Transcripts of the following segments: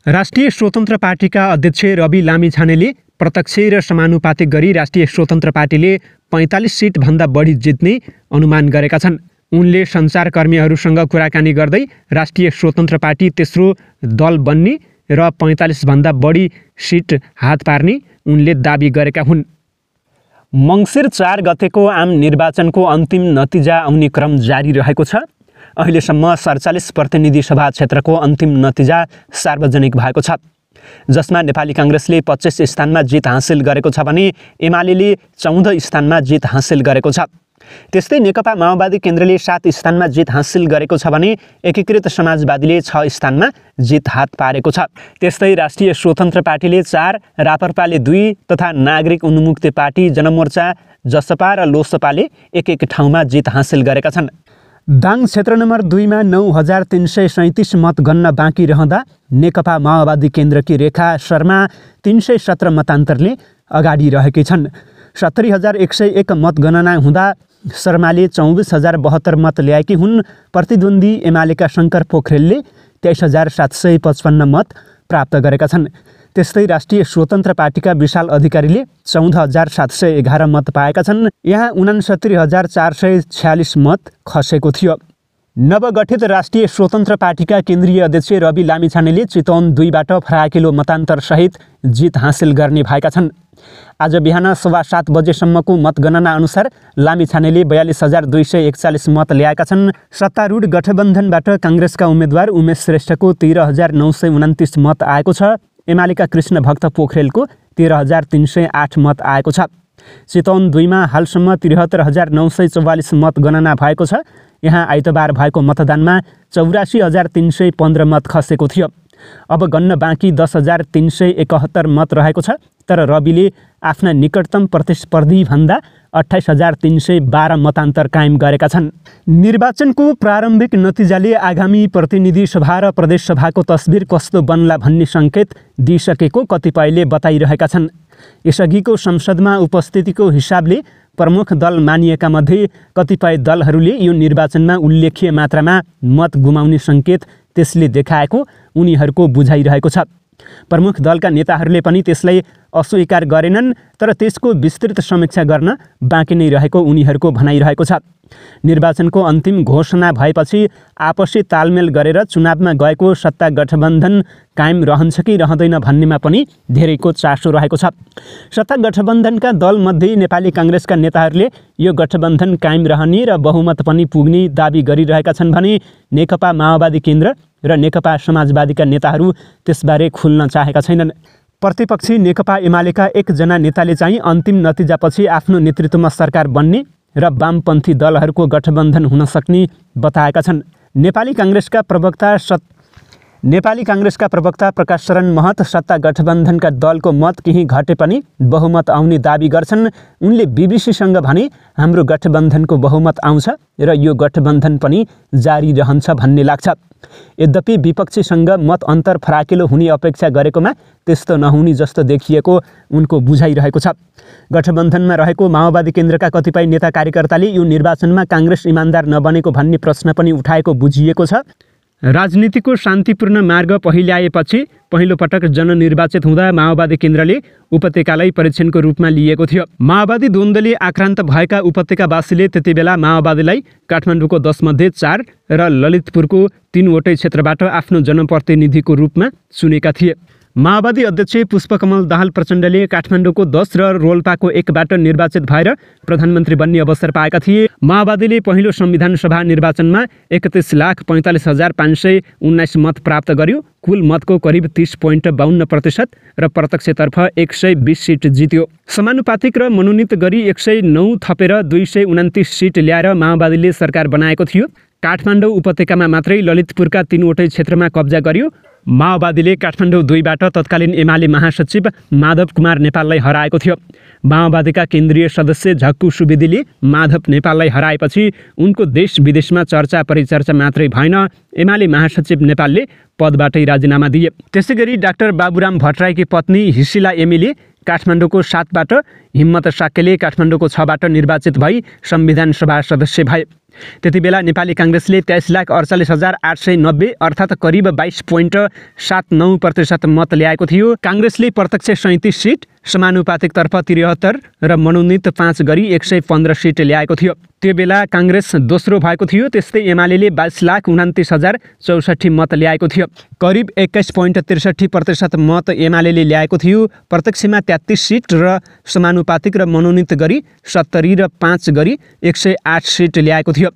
राष्ट्रिय स्वतन्त्र पार्टीका अध्यक्ष रवि लामिछानेले प्रत्यक्ष र समानुपातिक गरी राष्ट्रिय स्वतन्त्र पार्टीले 45 सिटभन्दा बढी जित्ने अनुमान गरेका छन्। उनले सञ्चारकर्मीहरूसँग कुराकानी गर्दै राष्ट्रिय स्वतन्त्र पार्टी तेस्रो दल बन्ने र 45 भन्दा बढी सिट हात पार्ने उनले दाबी गरेका हुन्। मङ्सिर 4 गतेको आम निर्वाचनको अन्तिम नतिजा आउने क्रम जारी रहेको छ। अहिलेसम्म 47 प्रतिनिधि सभा क्षेत्रको अन्तिम नतिजा सार्वजनिक भएको छ, जसमा नेपाली काङ्ग्रेसले 25 स्थानमा जित हासिल गरेको छ भने एमाले 14 स्थानमा जित हासिल गरेको छ। त्यस्तै नेकपा माओवादी केन्द्रले 7 स्थानमा जित हासिल गरेको छ भने एकीकृत समाजवादीले 6 स्थानमा जित हात पारेको छ। त्यस्तै राष्ट्रिय स्वतन्त्र पार्टीले 4, राप्रपाले 2 तथा नागरिक उन्मुक्ति पार्टी, जनमोर्चा, जसपा र लोसपाले एक ठाउँमा जित हासिल गरेका छन्। दाङ क्षेत्र नम्बर 2 मा 9337 मत गन्न बाँकी रहँदा नेकपा माओवादी केन्द्रकी रेखा शर्मा 317 मतान्तरले अगाडि रहेकी छन्। 70101 मतगणना हुँदा शर्माले 24072 मत ल्याएकी हुन्। प्रतिद्वन्दी एमालेका शङ्कर पोखरेलले 23755 मत प्राप्त गरेका छन्। त्यस्तै राष्ट्रिय स्वतन्त्र पार्टीका विशाल अधिकारीले 14711 मत पाएका छन्। यहाँ 69446 मत खसेको थियो। नवगठित राष्ट्रिय स्वतन्त्र पार्टीका केन्द्रीय अध्यक्ष रवि लामिछानेले चितवन 2बाट फराकिलो मतान्तरसहित जित हासिल गर्ने भएका छन्। आज बिहान 7:15 बजेसम्मको मतगणना अनुसार लामिछानेले 42241 मत ल्याएका छन्। सत्तारूढ गठबन्धनबाट काङ्ग्रेसका उम्मेद्वार उमेश श्रेष्ठको 13929 मत आएको छ। एमालेका कृष्ण भक्त पोखरेलको 13308 मत आएको छ। चितवन 2 मा हालसम्म 73944 मत गणना भएको छ। यहाँ आइतबार भएको मतदानमा 84315 मत खसेको थियो। अब गन्न बाँकी 10371 मत रहेको छ। तर रविले आफ्ना निकटतम प्रतिस्पर्धीभन्दा 28312 मतान्तर कायम गरेका छन्। निर्वाचनको प्रारम्भिक नतिजाले आगामी प्रतिनिधि सभा र प्रदेश सभाको तस्बिर कस्तो बन्ला भन्ने सङ्केत दिइसकेको कतिपयले बताइरहेका छन्। यसअघिको संसदमा उपस्थितिको हिसाबले प्रमुख दल मानिएका मध्ये कतिपय दलहरूले यो निर्वाचनमा उल्लेख्य मात्रामा मत गुमाउने सङ्केत त्यसले देखाएको उनीहरूको बुझाइरहेको छ। प्रमुख दलका नेताहरूले पनि त्यसलाई अस्वीकार गरेनन्, तर त्यसको विस्तृत समीक्षा गर्न बाँकी नै रहेको उनीहरूको भनाइरहेको छ। निर्वाचनको अन्तिम घोषणा भएपछि आपसी तालमेल गरेर चुनावमा गएको सत्ता गठबन्धन कायम रहन्छ कि रहँदैन भन्नेमा पनि धेरैको चासो रहेको छ। सत्ता गठबन्धनका दलमध्ये नेपाली काङ्ग्रेसका नेताहरूले यो गठबन्धन कायम रहने र बहुमत पनि पुग्ने दाबी गरिरहेका छन् भने नेकपा माओवादी केन्द्र र नेकपा समाजवादीका नेताहरू त्यसबारे खुल्न चाहेका छैनन्। प्रतिपक्षी नेकपा एमालेका एकजना नेताले चाहिँ अन्तिम नतिजापछि आफ्नो नेतृत्वमा सरकार बन्ने र वामपन्थी दलहरूको गठबन्धन हुन सक्ने बताएका छन्। नेपाली काङ्ग्रेसका प्रवक्ता प्रकाश शरण महत सत्ता गठबन्धनका दलको मत केही घटे पनि बहुमत आउने दाबी गर्छन्। उनले बीबीसीसँग भने हाम्रो गठबन्धनको बहुमत आउँछ र यो गठबन्धन पनि जारी रहन्छ भन्ने लाग्छ। यद्यपि विपक्षीसँग मत अन्तर फराकिलो हुने अपेक्षा गरेकोमा त्यस्तो नहुने जस्तो देखिएको उनको बुझाइरहेको छ। गठबन्धनमा रहेको माओवादी केन्द्रका कतिपय नेता कार्यकर्ताले यो निर्वाचनमा काङ्ग्रेस इमान्दार नबनेको भन्ने प्रश्न पनि उठाएको बुझिएको छ। राजनीतिको शान्तिपूर्ण मार्ग पहिल्याएपछि पहिलो पटक जननिर्वाचित हुँदा माओवादी केन्द्रले उपत्यकालाई परीक्षणको रूपमा लिएको थियो। माओवादी द्वन्द्वले आक्रान्त भएका उपत्यकावासीले त्यतिबेला माओवादीलाई काठमाडौँको 10 मध्ये 4 र ललितपुरको 3 वटै क्षेत्रबाट आफ्नो जनप्रतिनिधिको रूपमा चुनेका थिए। माओवादी अध्यक्ष पुष्पकमल दाहाल प्रचण्डले काठमाडौँको 10 र रोल्पाको 1बाट निर्वाचित भएर प्रधानमन्त्री बन्ने अवसर पाएका थिए। माओवादीले पहिलो संविधान सभा निर्वाचनमा 31,45,519 मत प्राप्त गर्यो। कुल मतको करिब 30.52% र प्रत्यक्षतर्फ 120 सिट जित्यो। समानुपातिक र मनोनित गरी 109 थपेर 229 सिट ल्याएर माओवादीले सरकार बनाएको थियो। काठमाडौँ उपत्यकामा मात्रै ललितपुरका 3 वटै क्षेत्रमा कब्जा गर्यो। माओवादीले काठमाडौँ 2बाट तत्कालीन एमाले महासचिव माधव कुमार नेपाललाई हराएको थियो। माओवादीका केन्द्रीय सदस्य झक्कु सुवेदीले माधव नेपाललाई हराएपछि उनको देश विदेशमा चर्चा परिचर्चा मात्रै भएन, एमाले महासचिव नेपालले पदबाटै राजीनामा दिए। त्यसैगरी डाक्टर बाबुराम भट्टराईकी पत्नी हिसिला एमीले काठमाडौँको 7बाट, हिम्मत साक्यले काठमाडौँको 6बाट निर्वाचित भई संविधान सभा सदस्य भए। त्यतिबेला नेपाली काङ्ग्रेसले 23,48,890 अर्थात् करिब 22.79% मत ल्याएको थियो। काङ्ग्रेसले प्रत्यक्ष 37 सिट, समानुपातिकतर्फ 73 र मनोनित 5 गरी 115 सिट ल्याएको थियो। त्यो बेला काङ्ग्रेस दोस्रो भएको थियो। त्यस्तै एमाले 22,29,064 मत ल्याएको थियो। करिब 21.63% मत एमाले ल्याएको थियो। प्रत्यक्षमा 33 सिट र समानुपातिक र मनोनित गरी 70 र 5 गरी 108 सिट ल्याएको थियो।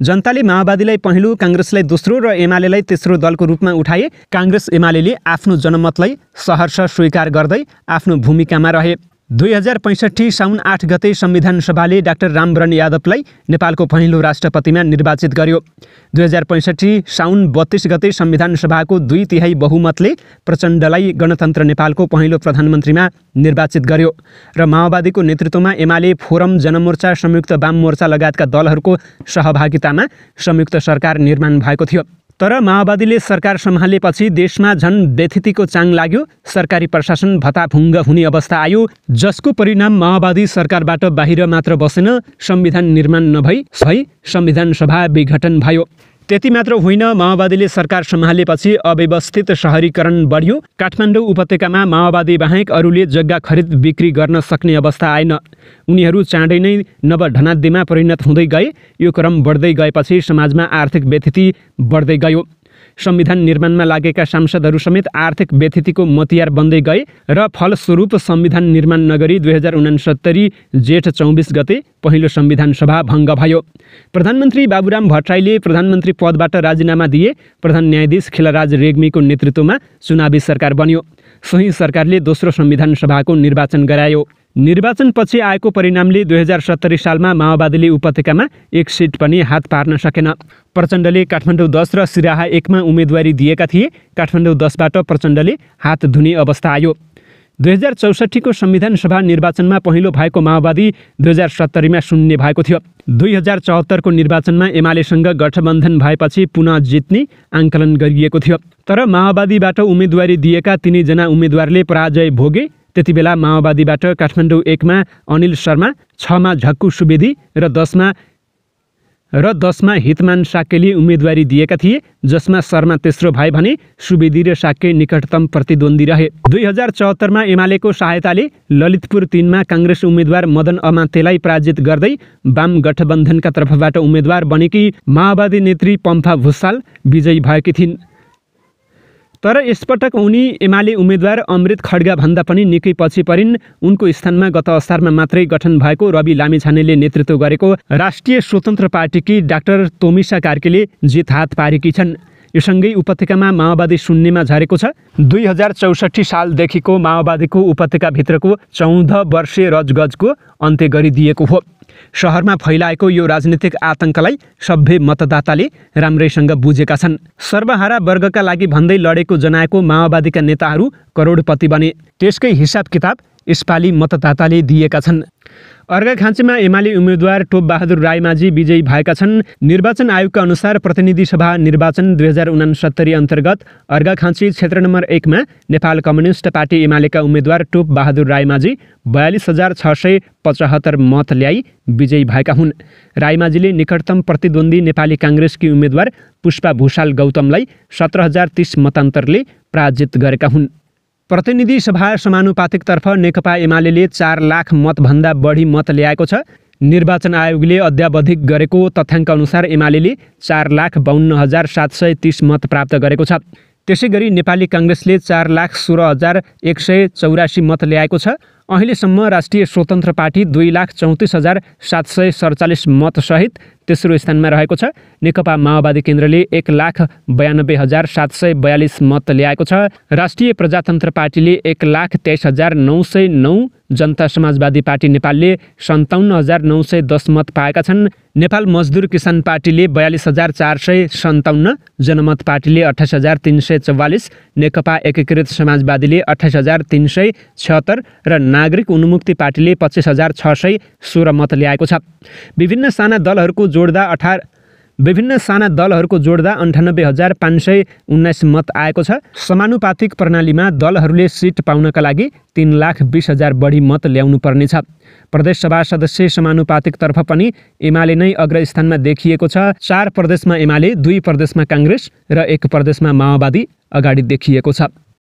जनताले माओवादीलाई पहिलो, काङ्ग्रेसलाई दोस्रो र एमालेलाई तेस्रो दलको रूपमा उठाए। काङ्ग्रेस एमाले आफ्नो जनमतलाई सहर्ष स्वीकार गर्दै आफ्नो भूमिकामा रहे। 2065 साउन 8 गते संविधान सभाले डाक्टर रामवरण यादवलाई नेपालको पहिलो राष्ट्रपतिमा निर्वाचित गर्यो। 2065 साउन 32 गते संविधान सभाको 2/3 बहुमतले प्रचण्डलाई गणतन्त्र नेपालको पहिलो प्रधानमन्त्रीमा निर्वाचित गर्यो र माओवादीको नेतृत्वमा एमाले, फोरम, जनमोर्चा, संयुक्त वाम मोर्चा लगायतका दलहरूको सहभागितामा संयुक्त सरकार निर्माण भएको थियो। तर माओवादीले सरकार सम्हालेपछि देशमा झन व्यथितिको चाङ लाग्यो। सरकारी प्रशासन भताभुङ्ग हुने अवस्था आयो, जसको परिणाम माओवादी सरकारबाट बाहिर मात्र बसेन, संविधान निर्माण नभई संविधान सभा विघटन भयो। त्यति मात्र होइन, माओवादीले सरकार सम्हालेपछि अव्यवस्थित शहरीकरण बढ्यो। काठमाडौँ उपत्यकामा माओवादी बाहेक अरूले जग्गा खरिद बिक्री गर्न सक्ने अवस्था आएन। उनीहरू चाँडै नै नवधनाध्यमा परिणत हुँदै गए। यो क्रम बढ्दै गएपछि समाजमा आर्थिक व्यथिति बढ्दै गयो। संविधान निर्माणमा लागेका सांसदहरू समेत आर्थिक व्यथितिको मतियार बन्दै गए र फलस्वरूप संविधान निर्माण नगरी 2069 जेठ 24 गते पहिलो संविधान सभा भङ्ग भयो। प्रधानमन्त्री बाबुराम भट्टराईले प्रधानमन्त्री पदबाट राजीनामा दिए। प्रधान न्यायाधीश खिलराज रेग्मीको नेतृत्वमा चुनावी सरकार बन्यो। सोही सरकारले दोस्रो संविधान सभाको निर्वाचन गरायो। निर्वाचनपछि आएको परिणामले 2070 सालमा माओवादीले उपत्यकामा 1 सिट पनि हात पार्न सकेन। प्रचण्डले काठमाडौँ 10 र सिराहा 1 मा उम्मेदवारी दिएका थिए। काठमाडौँ 10 बाट प्रचण्डले हात धुने अवस्था आयो। 2064 को संविधान सभा निर्वाचनमा पहिलो भएको माओवादी 2070 मा शून्य भएको थियो। 2074 को निर्वाचनमा एमालेसँग गठबन्धन भएपछि पुनः जित्ने आंकलन गरिएको थियो। तर माओवादीबाट उम्मेदवारी दिएका 3 जना उम्मेदवारले पराजय भोगे। त्यतिबेला माओवादीबाट काठमाडौँ 1 मा अनिल शर्मा, 6 मा झक्कु सुवेदी र 10 मा हितमान साक्यले उम्मेदवारी दिएका थिए, जसमा शर्मा तेस्रो भए भने सुवेदी र साक्य निकटतम प्रतिद्वन्दी रहे। 2074 मा एमालेको सहायताले ललितपुर 3 मा काङ्ग्रेस उम्मेदवार मदन अमात्यलाई पराजित गर्दै वाम गठबन्धनका तर्फबाट उम्मेदवार बनेकी माओवादी नेत्री पम्फा भुसाल विजयी भएकी थिइन्। तर यसपटक उनी एमाले उम्मेदवार अमृत खड्गा भन्दा पनि निकै पछि परिन्। उनको स्थानमा गत असारमा मात्रै गठन भएको रवि लामिछानेले नेतृत्व गरेको राष्ट्रिय स्वतन्त्र पार्टीकी डाक्टर तोमिसा कार्कीले जित हात पारेकी छन्। यो सँगै उपत्यकामा माओवादी शून्यमा झरेको छ। 2064 सालदेखिको माओवादीको उपत्यकाभित्रको 14 वर्षे रजगजको अन्त्य गरिदिएको हो। शहरमा फैलाएको यो राजनीतिक आतंकलाई सभ्य मतदाताले राम्रैसँग बुझेका छन्। सर्वहारा वर्गका लागि भन्दै लडेको जनाएको माओवादीका नेताहरू करोडपति बने। त्यसकै हिसाब किताब यसपालि मतदाताले दिएका छन्। अर्घाखाँचीमा एमाले उम्मेदवार टोपबहादुर रायमाझी विजयी भएका छन्। निर्वाचन आयोगका अनुसार प्रतिनिधि सभा निर्वाचन 2069 अन्तर्गत अर्घाखाँची क्षेत्र नम्बर 1 मा नेपाल कम्युनिस्ट पार्टी एमालेका उम्मेदवार टोपबहादुर रायमाझी 42,675 मत ल्याई विजयी भएका हुन्। रायमाझीले निकटतम प्रतिद्वन्दी नेपाली काङ्ग्रेसकी उम्मेदवार पुष्पा भुसाल गौतमलाई 17,030 मतान्तरले पराजित गरेका हुन्। प्रतिनिधि सभा समानुपातिकतर्फ नेकपा एमाले 4 लाख मतभन्दा बढी मत ल्याएको छ। निर्वाचन आयोगले अद्यावधिक गरेको तथ्याङ्क अनुसार एमाले 4,52,730 मत प्राप्त गरेको छ। त्यसैगरी नेपाली काङ्ग्रेसले 4,16,184 मत ल्याएको छ। अहिलेसम्म राष्ट्रिय स्वतन्त्र पार्टी 2,34,747 मतसहित तेस्रो स्थानमा रहेको छ। नेकपा माओवादी केन्द्रले 1,92,742 मत ल्याएको छ। राष्ट्रिय प्रजातन्त्र पार्टीले 1,23,909, जनता समाजवादी पार्टी नेपालले 57,910 मत पाएका छन्। नेपाल मजदुर किसान पार्टीले 42,457, जनमत पार्टीले 28,344, नेकपा एकीकृत समाजवादीले 28,376 र नागरिक उन्मुक्ति पार्टीले 25,616 मत ल्याएको छ। विभिन्न साना दलहरूको जोड्दा विभिन्न साना दलहरूको जोड्दा 98,519 मत आएको छ। समानुपातिक प्रणालीमा दलहरूले सिट पाउनका लागि 3,20,000 बढी मत ल्याउनु पर्नेछ। प्रदेशसभा सदस्य समानुपातिकतर्फ पनि एमाले नै अग्रस्थानमा देखिएको छ। 4 प्रदेशमा एमाले, 2 प्रदेशमा काङ्ग्रेस र 1 प्रदेशमा माओवादी अगाडि देखिएको छ।